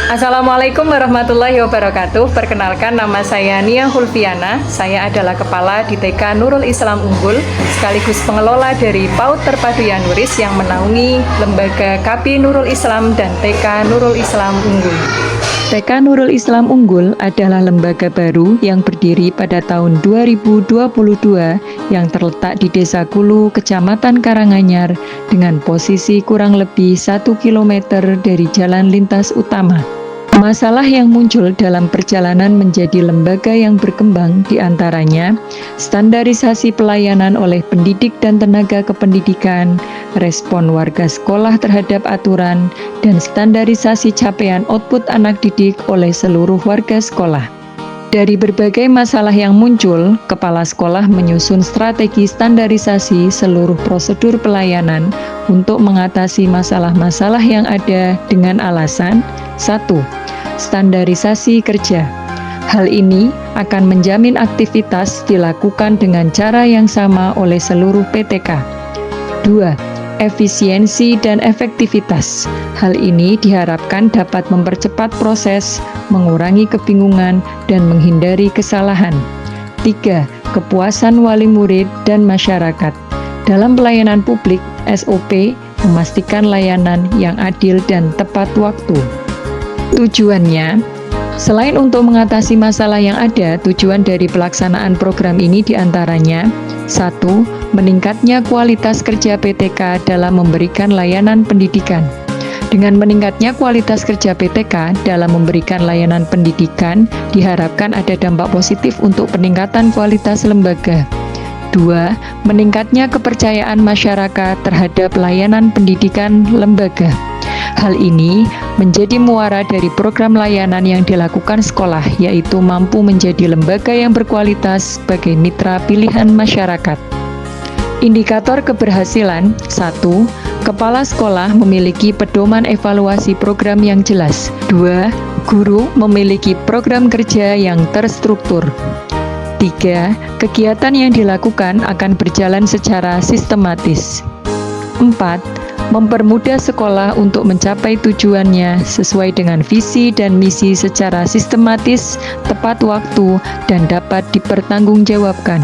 Assalamualaikum warahmatullahi wabarakatuh. Perkenalkan, nama saya Nia Hulfiana. Saya adalah Kepala di TK Nurul Islam Unggul, sekaligus pengelola dari PAUD Terpadu Yanuris yang menaungi Lembaga KB Nurul Islam dan TK Nurul Islam Unggul. TK Nurul Islam Unggul adalah lembaga baru yang berdiri pada tahun 2022 yang terletak di Desa Kulu, Kecamatan Karanganyar dengan posisi kurang lebih 1 km dari jalan lintas utama. Masalah yang muncul dalam perjalanan menjadi lembaga yang berkembang diantaranya standarisasi pelayanan oleh pendidik dan tenaga kependidikan, respon warga sekolah terhadap aturan, dan standarisasi capaian output anak didik oleh seluruh warga sekolah. Dari berbagai masalah yang muncul, kepala sekolah menyusun strategi standarisasi seluruh prosedur pelayanan untuk mengatasi masalah-masalah yang ada dengan alasan 1. Standarisasi kerja. Hal ini akan menjamin aktivitas dilakukan dengan cara yang sama oleh seluruh PTK. 2. Efisiensi dan efektivitas. Hal ini diharapkan dapat mempercepat proses, mengurangi kebingungan, dan menghindari kesalahan. 3. Kepuasan wali murid dan masyarakat. Dalam pelayanan publik, SOP memastikan layanan yang adil dan tepat waktu. Tujuannya, selain untuk mengatasi masalah yang ada, tujuan dari pelaksanaan program ini diantaranya 1. Meningkatnya kualitas kerja PTK dalam memberikan layanan pendidikan. Dengan meningkatnya kualitas kerja PTK dalam memberikan layanan pendidikan, diharapkan ada dampak positif untuk peningkatan kualitas lembaga. 2. Meningkatnya kepercayaan masyarakat terhadap layanan pendidikan lembaga. Hal ini menjadi muara dari program layanan yang dilakukan sekolah, yaitu mampu menjadi lembaga yang berkualitas sebagai mitra pilihan masyarakat. Indikator keberhasilan 1. Kepala sekolah memiliki pedoman evaluasi program yang jelas. 2. Guru memiliki program kerja yang terstruktur. 3. Kegiatan yang dilakukan akan berjalan secara sistematis. 4. Mempermudah sekolah untuk mencapai tujuannya sesuai dengan visi dan misi secara sistematis, tepat waktu, dan dapat dipertanggungjawabkan.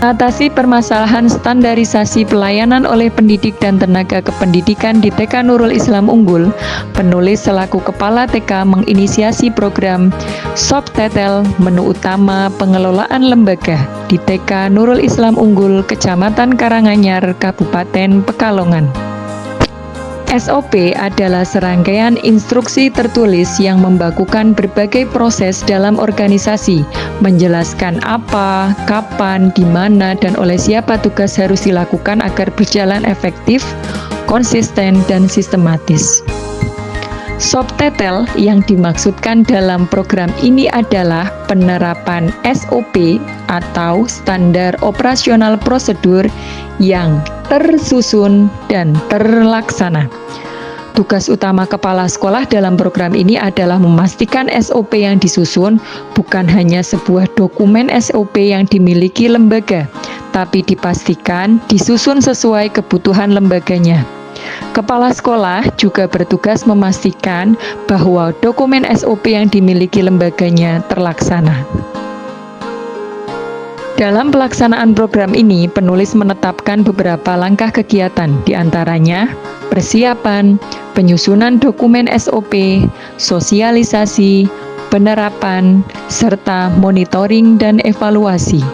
Atasi permasalahan standarisasi pelayanan oleh pendidik dan tenaga kependidikan di TK Nurul Islam Unggul, penulis selaku Kepala TK menginisiasi program Subtetel Menu Utama Pengelolaan Lembaga di TK Nurul Islam Unggul, Kecamatan Karanganyar, Kabupaten Pekalongan. SOP adalah serangkaian instruksi tertulis yang membakukan berbagai proses dalam organisasi, menjelaskan apa, kapan, di mana, dan oleh siapa tugas harus dilakukan agar berjalan efektif, konsisten, dan sistematis. Subtetel yang dimaksudkan dalam program ini adalah penerapan SOP atau standar operasional prosedur yang tersusun dan terlaksana. Tugas utama kepala sekolah dalam program ini adalah memastikan SOP yang disusun bukan hanya sebuah dokumen SOP yang dimiliki lembaga, tapi dipastikan disusun sesuai kebutuhan lembaganya. Kepala sekolah juga bertugas memastikan bahwa dokumen SOP yang dimiliki lembaganya terlaksana. Dalam pelaksanaan program ini, penulis menetapkan beberapa langkah kegiatan, diantaranya persiapan, penyusunan dokumen SOP, sosialisasi, penerapan, serta monitoring dan evaluasi.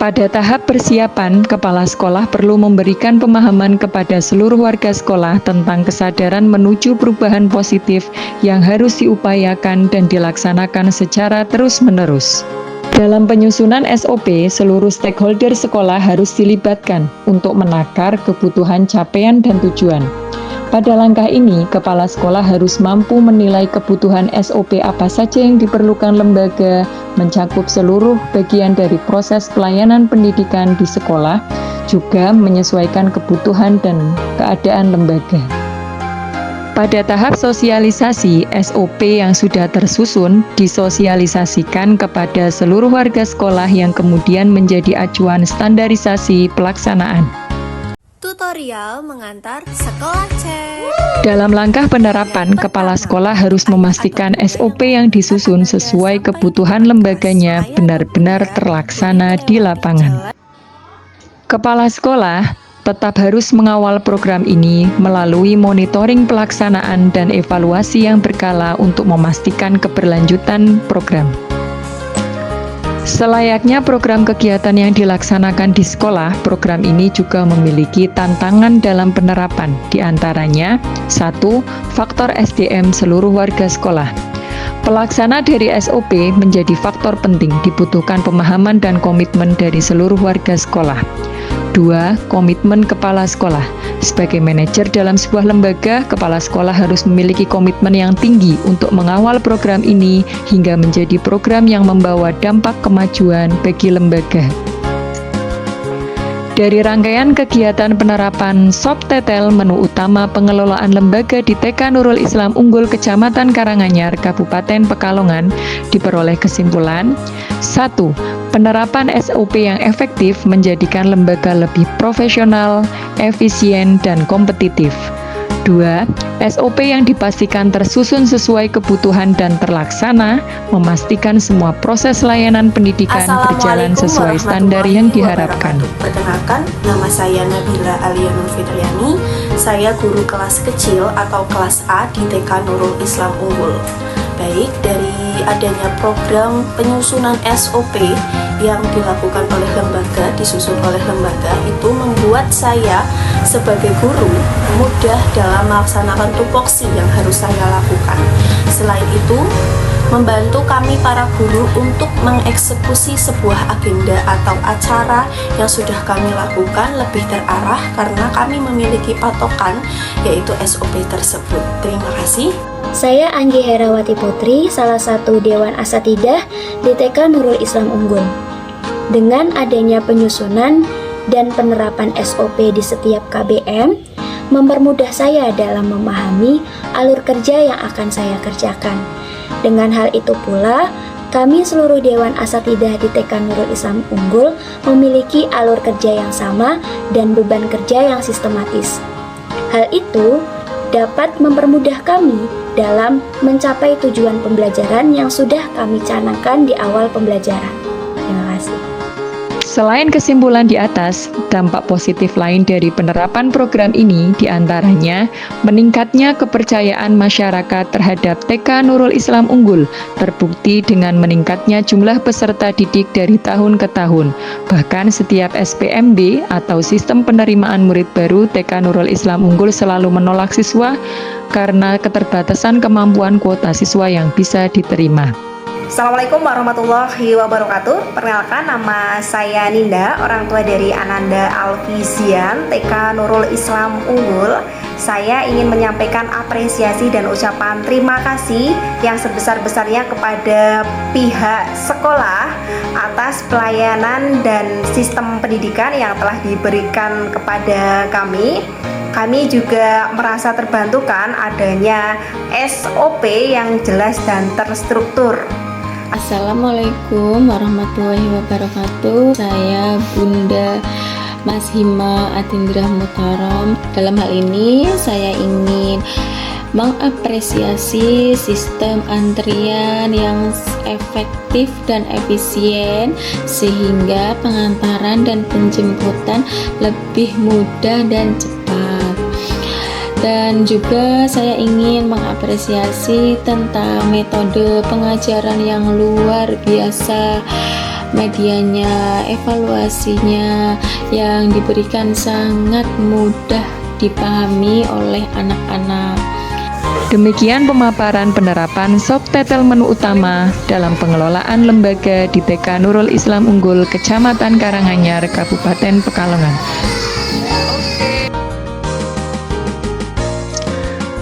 Pada tahap persiapan, kepala sekolah perlu memberikan pemahaman kepada seluruh warga sekolah tentang kesadaran menuju perubahan positif yang harus diupayakan dan dilaksanakan secara terus-menerus. Dalam penyusunan SOP, seluruh stakeholder sekolah harus dilibatkan untuk menakar kebutuhan capaian dan tujuan. Pada langkah ini, kepala sekolah harus mampu menilai kebutuhan SOP apa saja yang diperlukan lembaga, mencakup seluruh bagian dari proses pelayanan pendidikan di sekolah, juga menyesuaikan kebutuhan dan keadaan lembaga. Pada tahap sosialisasi, SOP yang sudah tersusun disosialisasikan kepada seluruh warga sekolah yang kemudian menjadi acuan standarisasi pelaksanaan. Tutorial mengantar sekolah cek. Dalam langkah penerapan, kepala sekolah harus memastikan SOP yang disusun sesuai kebutuhan lembaganya benar-benar terlaksana di lapangan. Kepala sekolah tetap harus mengawal program ini melalui monitoring pelaksanaan dan evaluasi yang berkala untuk memastikan keberlanjutan program. Selayaknya program kegiatan yang dilaksanakan di sekolah, program ini juga memiliki tantangan dalam penerapan, di antaranya 1. Faktor SDM seluruh warga sekolah. Pelaksana dari SOP menjadi faktor penting, dibutuhkan pemahaman dan komitmen dari seluruh warga sekolah. 2. Komitmen kepala sekolah. Sebagai manajer dalam sebuah lembaga, kepala sekolah harus memiliki komitmen yang tinggi untuk mengawal program ini hingga menjadi program yang membawa dampak kemajuan bagi lembaga. Dari rangkaian kegiatan penerapan SOP-TETEL menu utama pengelolaan lembaga di TK Nurul Islam Unggul Kecamatan Karanganyar, Kabupaten Pekalongan, diperoleh kesimpulan 1. Penerapan SOP yang efektif menjadikan lembaga lebih profesional, efisien, dan kompetitif. 2. SOP yang dipastikan tersusun sesuai kebutuhan dan terlaksana, memastikan semua proses layanan pendidikan berjalan sesuai standar yang diharapkan. Perkenalkan, nama saya Nabila Alia Nur Fitriani. Saya guru kelas kecil atau kelas A di TK Nurul Islam Unggul. Baik, dari adanya program penyusunan SOP yang dilakukan oleh lembaga, disusun oleh lembaga, itu membuat saya sebagai guru mudah dalam melaksanakan tupoksi yang harus saya lakukan. Selain itu, membantu kami para guru untuk mengeksekusi sebuah agenda atau acara yang sudah kami lakukan lebih terarah karena kami memiliki patokan, yaitu SOP tersebut. Terima kasih. Saya Anggi Herawati Putri, salah satu Dewan Asatidah di TK Nurul Islam Unggul. Dengan adanya penyusunan dan penerapan SOP di setiap KBM, mempermudah saya dalam memahami alur kerja yang akan saya kerjakan. Dengan hal itu pula, kami seluruh Dewan Asatidah di TK Nurul Islam Unggul memiliki alur kerja yang sama dan beban kerja yang sistematis. Hal itu dapat mempermudah kami dalam mencapai tujuan pembelajaran yang sudah kami canangkan di awal pembelajaran. Terima kasih. Selain kesimpulan di atas, dampak positif lain dari penerapan program ini diantaranya meningkatnya kepercayaan masyarakat terhadap TK Nurul Islam Unggul terbukti dengan meningkatnya jumlah peserta didik dari tahun ke tahun. Bahkan setiap SPMB atau sistem penerimaan murid baru TK Nurul Islam Unggul selalu menolak siswa karena keterbatasan kemampuan kuota siswa yang bisa diterima. Assalamualaikum warahmatullahi wabarakatuh. Perkenalkan, nama saya Ninda, orang tua dari Ananda Alfizian, TK Nurul Islam Unggul. Saya ingin menyampaikan apresiasi dan ucapan terima kasih yang sebesar-besarnya kepada pihak sekolah atas pelayanan dan sistem pendidikan yang telah diberikan kepada kami. Kami juga merasa terbantukan adanya SOP yang jelas dan terstruktur. Assalamualaikum warahmatullahi wabarakatuh. Saya Bunda Mas Hima Atindrah Mutarom. Dalam hal ini saya ingin mengapresiasi sistem antrian yang efektif dan efisien sehingga pengantaran dan penjemputan lebih mudah dan cepat. Dan juga saya ingin mengapresiasi tentang metode pengajaran yang luar biasa, medianya, evaluasinya yang diberikan sangat mudah dipahami oleh anak-anak. Demikian pemaparan penerapan SOP-TETEL menu utama dalam pengelolaan lembaga di TK Nurul Islam Unggul, Kecamatan Karanganyar, Kabupaten Pekalongan.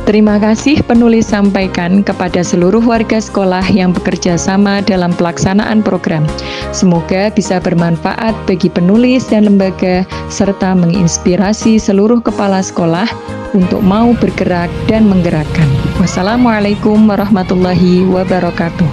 Terima kasih penulis sampaikan kepada seluruh warga sekolah yang bekerja sama dalam pelaksanaan program. Semoga bisa bermanfaat bagi penulis dan lembaga, serta menginspirasi seluruh kepala sekolah untuk mau bergerak dan menggerakkan. Wassalamualaikum warahmatullahi wabarakatuh.